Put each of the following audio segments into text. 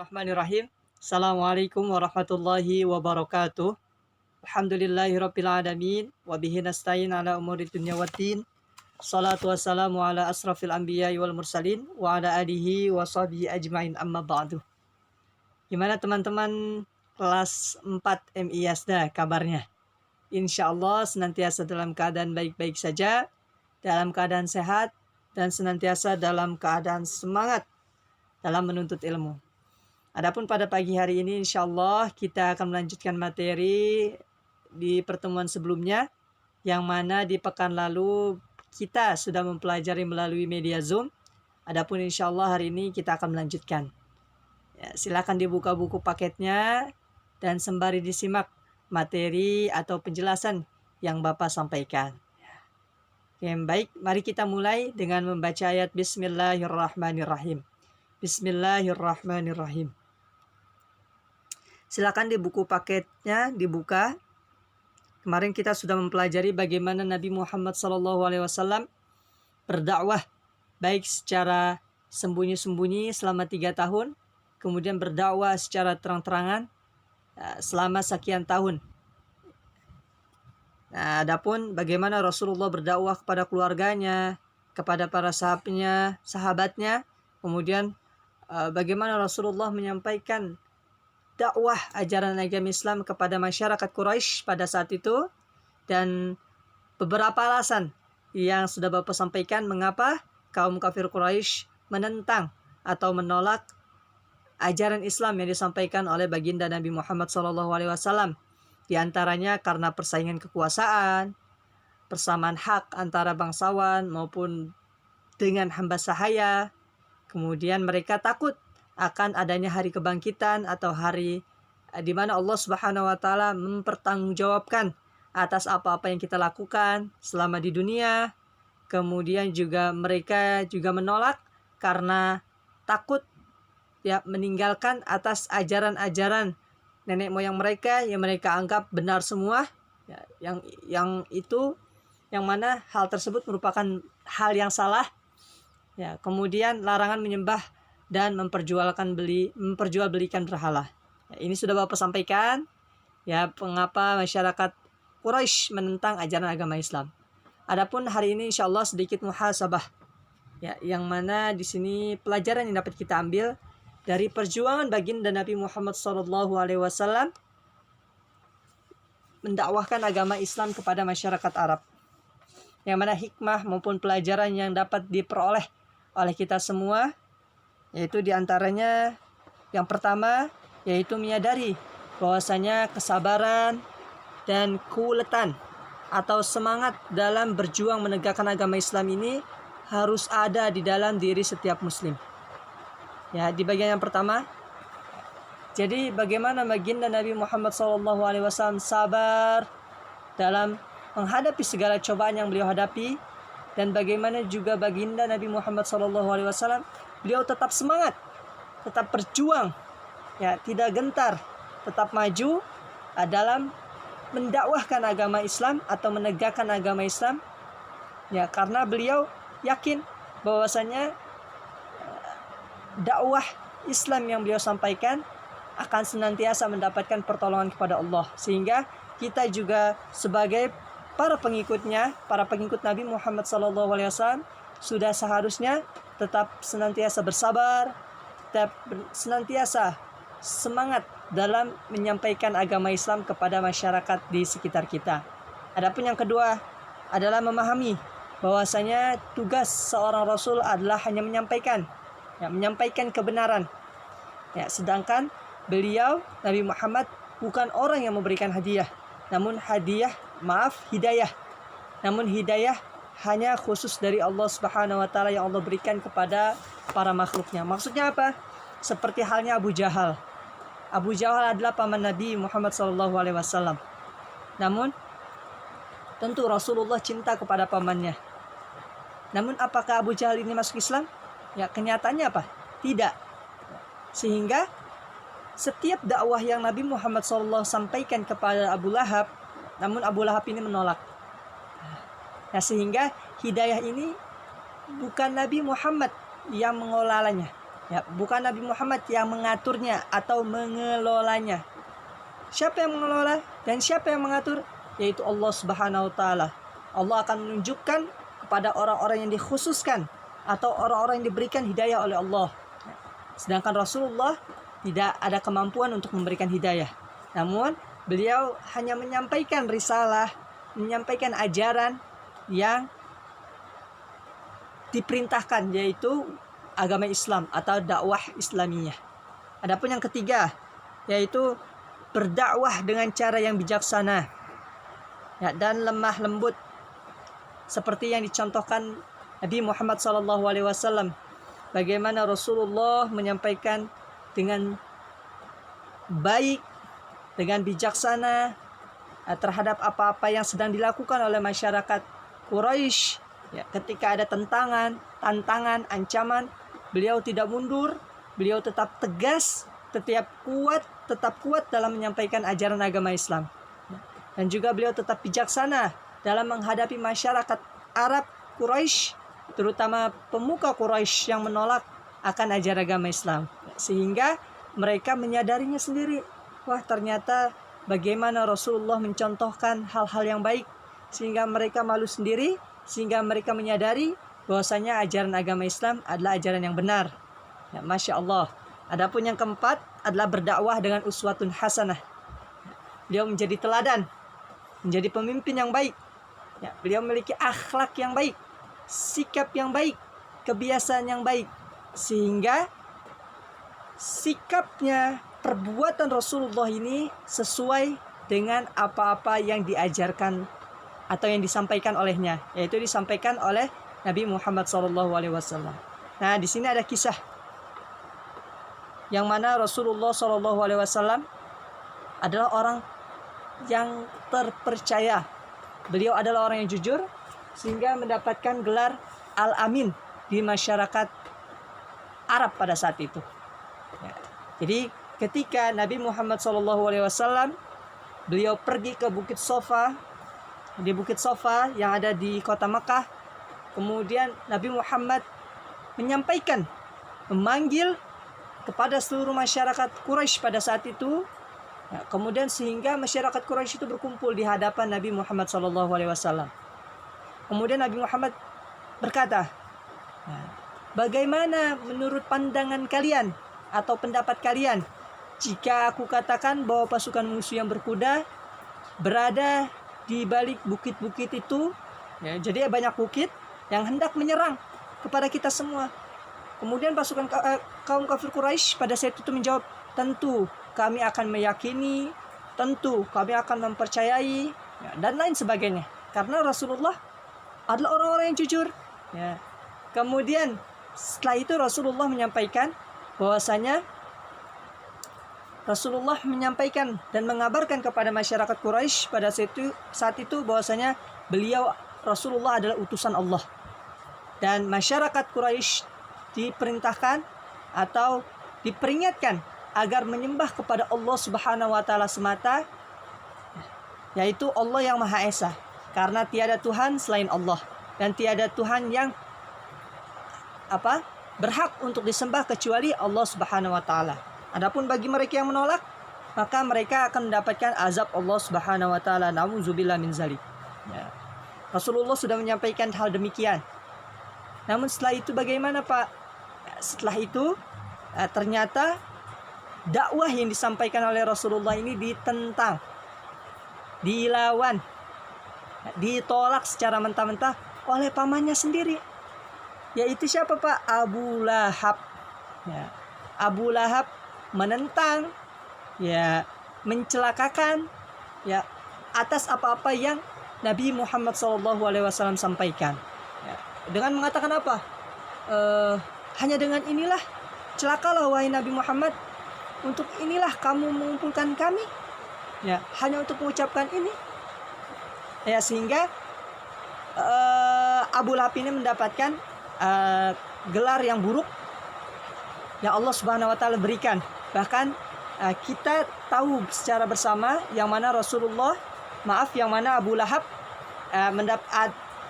Bismillahirrahmanirrahim. Assalamualaikum warahmatullahi wabarakatuh. Alhamdulillahirabbil alamin wa bihi nasta'in ala umuri dunya waddin. Shalatu wassalamu ala asrafil anbiya'i wal mursalin wa ala alihi wa sahbihi ajmain, amma ba'du. Gimana teman-teman kelas 4 MI Yasda kabarnya? Insyaallah senantiasa dalam keadaan baik-baik saja, dalam keadaan sehat, dan senantiasa dalam keadaan semangat dalam menuntut ilmu. Adapun pada pagi hari ini insyaallah kita akan melanjutkan materi di pertemuan sebelumnya, yang mana di pekan lalu kita sudah mempelajari melalui media Zoom. Adapun insyaallah hari ini kita akan melanjutkan. Ya, silakan dibuka buku paketnya dan sembari disimak materi atau penjelasan yang Bapak sampaikan. Oke, baik, mari kita mulai dengan membaca ayat Bismillahirrahmanirrahim. Bismillahirrahmanirrahim. Silakan di buku paketnya dibuka. Kemarin kita sudah mempelajari bagaimana Nabi Muhammad SAW berdakwah baik secara sembunyi-sembunyi selama 3 tahun, kemudian berdakwah secara terang-terangan selama sekian tahun. Nah, adapun bagaimana Rasulullah berdakwah kepada keluarganya, kepada para sahabatnya, kemudian bagaimana Rasulullah menyampaikan dakwah ajaran agama Islam kepada masyarakat Quraisy pada saat itu, dan beberapa alasan yang sudah Bapak sampaikan mengapa kaum kafir Quraisy menentang atau menolak ajaran Islam yang disampaikan oleh baginda Nabi Muhammad SAW. Di antaranya karena persaingan kekuasaan, persamaan hak antara bangsawan maupun dengan hamba sahaya. Kemudian mereka takut akan adanya hari kebangkitan atau hari di mana Allah Subhanahu wa taala mempertanggungjawabkan atas apa-apa yang kita lakukan selama di dunia. Kemudian juga mereka juga menolak karena takut meninggalkan atas ajaran-ajaran nenek moyang mereka yang mereka anggap benar semua, yang itu yang mana hal tersebut merupakan hal yang salah. Kemudian larangan menyembah dan memperjualbelikan berhala. Ini sudah Bapak sampaikan mengapa masyarakat Quraisy menentang ajaran agama Islam. Adapun hari ini insyaallah sedikit muhasabah, yang mana di sini pelajaran yang dapat kita ambil dari perjuangan baginda Nabi Muhammad SAW mendakwahkan agama Islam kepada masyarakat Arab, yang mana hikmah maupun pelajaran yang dapat diperoleh oleh kita semua, yaitu diantaranya yang pertama yaitu menyadari bahwasanya kesabaran dan keuletan atau semangat dalam berjuang menegakkan agama Islam ini harus ada di dalam diri setiap muslim. Di bagian yang pertama, jadi bagaimana baginda Nabi Muhammad SAW sabar dalam menghadapi segala cobaan yang beliau hadapi, dan bagaimana juga baginda Nabi Muhammad SAW beliau tetap semangat, tetap berjuang, tidak gentar, tetap maju dalam mendakwahkan agama Islam atau menegakkan agama Islam, karena beliau yakin bahwasanya dakwah Islam yang beliau sampaikan akan senantiasa mendapatkan pertolongan kepada Allah, sehingga kita juga sebagai para pengikutnya, para pengikut Nabi Muhammad SAW sudah seharusnya tetap senantiasa bersabar, tetap senantiasa semangat dalam menyampaikan agama Islam kepada masyarakat di sekitar kita. Adapun yang kedua adalah memahami bahwasanya tugas seorang Rasul adalah hanya menyampaikan kebenaran. Sedangkan beliau Nabi Muhammad bukan orang yang memberikan hadiah, namun hidayah. Namun hidayah hanya khusus dari Allah Subhanahu wa taala yang Allah berikan kepada para makhluknya. Maksudnya apa? Seperti halnya Abu Jahal. Abu Jahal adalah paman Nabi Muhammad SAW. Namun tentu Rasulullah cinta kepada pamannya. Namun apakah Abu Jahal ini masuk Islam? Kenyataannya apa? Tidak. Sehingga setiap dakwah yang Nabi Muhammad SAW sampaikan kepada Abu Lahab, namun Abu Lahab ini menolak. Sehingga hidayah ini bukan Nabi Muhammad yang mengelolanya, Ya, bukan Nabi Muhammad yang mengaturnya atau mengelolanya. Siapa yang mengelola dan siapa yang mengatur? Yaitu Allah Subhanahu wa taala. Allah akan menunjukkan kepada orang-orang yang dikhususkan atau orang-orang yang diberikan hidayah oleh Allah. Sedangkan Rasulullah tidak ada kemampuan untuk memberikan hidayah. Namun beliau hanya menyampaikan risalah, menyampaikan ajaran yang diperintahkan, yaitu agama Islam atau dakwah Islamiyah. Adapun yang ketiga, yaitu berdakwah dengan cara yang bijaksana, ya, dan lemah lembut, seperti yang dicontohkan Nabi Muhammad SAW. Bagaimana Rasulullah menyampaikan dengan baik, dengan bijaksana terhadap apa-apa yang sedang dilakukan oleh masyarakat Quraisy. Ya, ketika ada tantangan, ancaman, beliau tidak mundur, beliau tetap tegas, tetap kuat dalam menyampaikan ajaran agama Islam. Dan juga beliau tetap bijaksana dalam menghadapi masyarakat Arab Quraisy, terutama pemuka Quraisy yang menolak akan ajaran agama Islam. Sehingga mereka menyadarinya sendiri, wah ternyata bagaimana Rasulullah mencontohkan hal-hal yang baik, sehingga mereka malu sendiri, sehingga mereka menyadari bahwasanya ajaran agama Islam adalah ajaran yang benar. Ya, Masya Allah. Adapun yang keempat adalah berdakwah dengan uswatun hasanah. Beliau menjadi teladan, menjadi pemimpin yang baik. Ya, beliau memiliki akhlak yang baik, sikap yang baik, kebiasaan yang baik, sehingga sikapnya, perbuatan Rasulullah ini sesuai dengan apa-apa yang diajarkan atau yang disampaikan olehnya, yaitu disampaikan oleh Nabi Muhammad SAW. Nah, di sini ada kisah yang mana Rasulullah SAW adalah orang yang terpercaya. Beliau adalah orang yang jujur, sehingga mendapatkan gelar Al-Amin di masyarakat Arab pada saat itu. Ya. Jadi ketika Nabi Muhammad SAW beliau pergi ke Bukit Sofa, di Bukit Sofa yang ada di kota Mekah, kemudian Nabi Muhammad menyampaikan, memanggil kepada seluruh masyarakat Quraisy pada saat itu. Ya, kemudian sehingga masyarakat Quraisy itu berkumpul di hadapan Nabi Muhammad SAW. Kemudian Nabi Muhammad berkata, bagaimana menurut pandangan kalian atau pendapat kalian jika aku katakan bahwa pasukan musuh yang berkuda berada di balik bukit-bukit itu, ya, jadi banyak bukit yang hendak menyerang kepada kita semua. Kemudian pasukan kaum kafir Quraisy pada saat itu menjawab, tentu kami akan meyakini, tentu kami akan mempercayai, ya, dan lain sebagainya. Karena Rasulullah adalah orang-orang yang jujur. Ya. Kemudian setelah itu Rasulullah menyampaikan bahwasanya Rasulullah menyampaikan dan mengabarkan kepada masyarakat Quraisy pada saat itu bahwasanya beliau Rasulullah adalah utusan Allah. Dan masyarakat Quraisy diperintahkan atau diperingatkan agar menyembah kepada Allah Subhanahu wa taala semata, yaitu Allah yang Maha Esa, karena tiada Tuhan selain Allah dan tiada Tuhan yang berhak untuk disembah kecuali Allah Subhanahu wa taala. Adapun bagi mereka yang menolak, maka mereka akan mendapatkan azab Allah Subhanahu wa taala. Nauzubillah min zalik. Ya. Rasulullah sudah menyampaikan hal demikian. Namun setelah itu bagaimana, Pak? Setelah itu ternyata dakwah yang disampaikan oleh Rasulullah ini ditentang, dilawan, ditolak secara mentah-mentah oleh pamannya sendiri. Yaitu siapa, Pak? Abu Lahab. Ya. Abu Lahab menentang, ya, mencelakakan, ya, atas apa-apa yang Nabi Muhammad SAW sampaikan. Ya. Dengan mengatakan apa? Hanya dengan inilah celakalah wahai Nabi Muhammad. Untuk inilah kamu mengumpulkan kami. Ya, hanya untuk mengucapkan ini. Ya, sehingga Abu Lahab ini mendapatkan gelar yang buruk yang Allah Subhanahu wa taala berikan. Bahkan kita tahu secara bersama yang mana yang mana Abu Lahab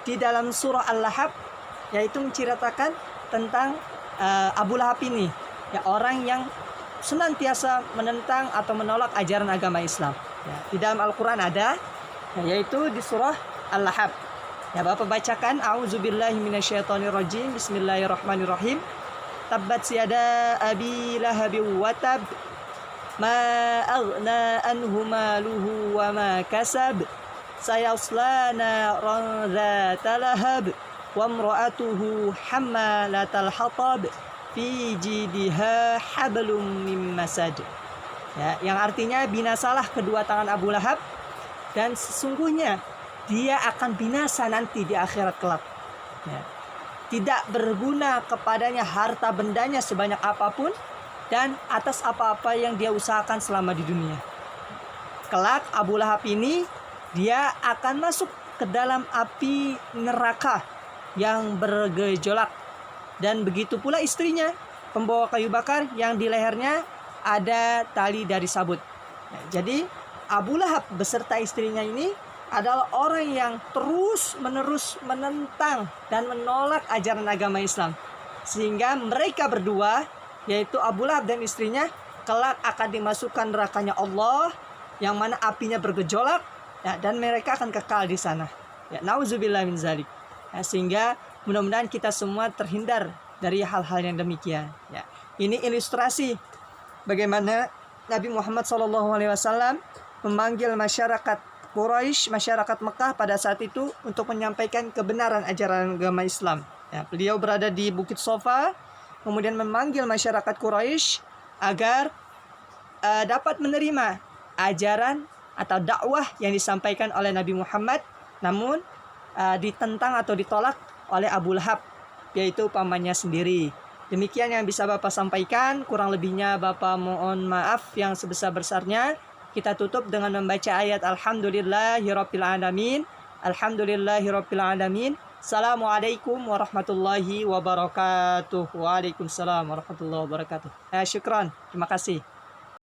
di dalam surah Al-Lahab, yaitu menceritakan tentang Abu Lahab ini. ya orang yang senantiasa menentang atau menolak ajaran agama Islam. Ya, di dalam Al-Quran ada, ya, yaitu di surah Al-Lahab. Ya, Bapak bacakan, A'udzubillahi minasyaitonirrajim, Bismillahirrahmanirrahim. Tabbat yada abi lahabin wa tab, ma aghna anhu maluhu wa ma kasab, sayasla naran dzata lahab, wa imra'atuhu hammalatal hatab, fi jidha hablum mim masad. Ya, yang artinya binasalah kedua tangan Abu Lahab, dan sesungguhnya dia akan binasa nanti di akhirat kelak. Ya. Tidak berguna kepadanya harta bendanya sebanyak apapun dan atas apa-apa yang dia usahakan selama di dunia. Kelak Abu Lahab ini dia akan masuk ke dalam api neraka yang bergejolak. Dan begitu pula istrinya, pembawa kayu bakar yang di lehernya ada tali dari sabut. Nah, jadi Abu Lahab beserta istrinya ini adalah orang yang terus-menerus menentang dan menolak ajaran agama Islam. Sehingga mereka berdua, yaitu Abu Lahab dan istrinya, kelak akan dimasukkan nerakanya Allah, yang mana apinya bergejolak, ya, dan mereka akan kekal di sana. Ya, nauzubillah min zalik. Ya, sehingga mudah-mudahan kita semua terhindar dari hal-hal yang demikian. Ya, ini ilustrasi bagaimana Nabi Muhammad SAW memanggil masyarakat Quraisy, masyarakat Mekah pada saat itu untuk menyampaikan kebenaran ajaran agama Islam. Ya, beliau berada di Bukit Sofa, kemudian memanggil masyarakat Quraisy agar dapat menerima ajaran atau dakwah yang disampaikan oleh Nabi Muhammad, namun ditentang atau ditolak oleh Abu Lahab, yaitu pamannya sendiri. Demikian yang bisa Bapak sampaikan, kurang lebihnya Bapak mohon maaf yang sebesar-besarnya. Kita tutup dengan membaca ayat Alhamdulillahirabbil alamin. Alhamdulillahirabbil alamin. Assalamualaikum warahmatullahi wabarakatuh. Waalaikumsalam warahmatullahi wabarakatuh. Syukran. Terima kasih.